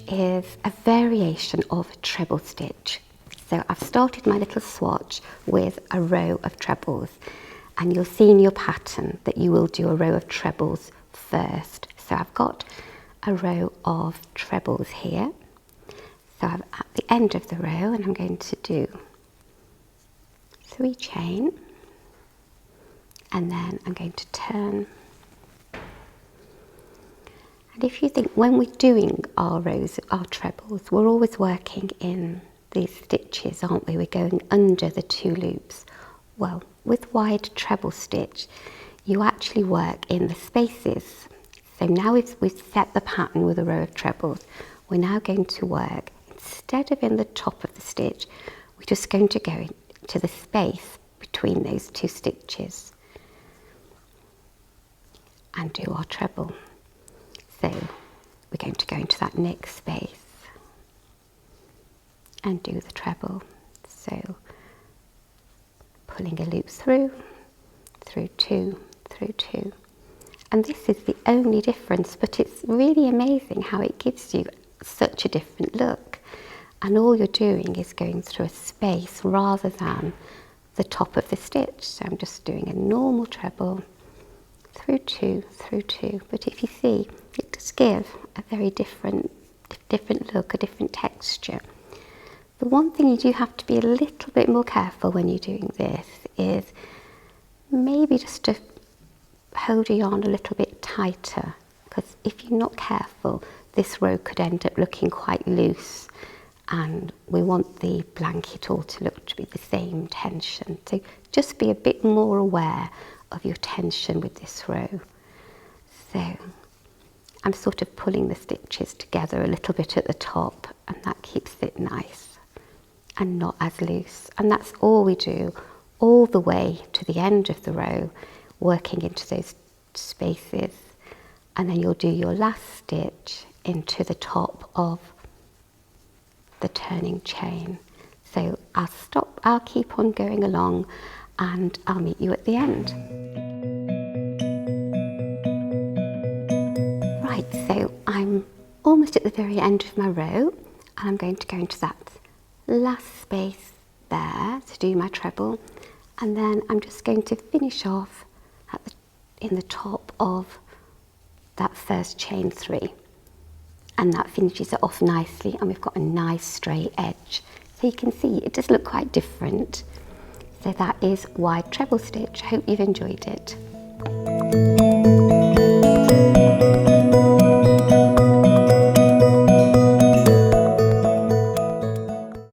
is a variation of a treble stitch. So I've started my little swatch with a row of trebles, and you'll see in your pattern that you will do a row of trebles first. So I've got a row of trebles here. So I'm at the end of the row, and I'm going to do 3 chain, and then I'm going to turn. And if you think, when we're doing our rows, our trebles, we're always working in these stitches, aren't we? We're going under the 2 loops. Well, with wide treble stitch, you actually work in the spaces. So now we've set the pattern with a row of trebles, we're now going to work, instead of in the top of the stitch, we're just going to go into the space between those 2 stitches and do our treble. So we're going to go into that next space and do the treble. So pulling a loop through 2, through 2. And this is the only difference, but it's really amazing how it gives you such a different look. And all you're doing is going through a space rather than the top of the stitch. So I'm just doing a normal treble through 2, through 2. But if you see, it does give a very different look, a different texture. The one thing you do have to be a little bit more careful when you're doing this is maybe just to hold your yarn a little bit tighter, because if you're not careful, this row could end up looking quite loose, and we want the blanket all to look to be the same tension. So just be a bit more aware of your tension with this row. So I'm sort of pulling the stitches together a little bit at the top, and that keeps it nice and not as loose. And that's all we do all the way to the end of the row, working into those spaces, and then you'll do your last stitch into the top of the turning chain. So I'll stop, I'll keep on going along, and I'll meet you at the end. Right, so I'm almost at the very end of my row, and I'm going to go into that last space there to do my treble, and then I'm just going to finish off in the top of that first chain 3, and that finishes it off nicely, and we've got a nice straight edge. So you can see it does look quite different. So that is wide treble stitch. I hope you've enjoyed it.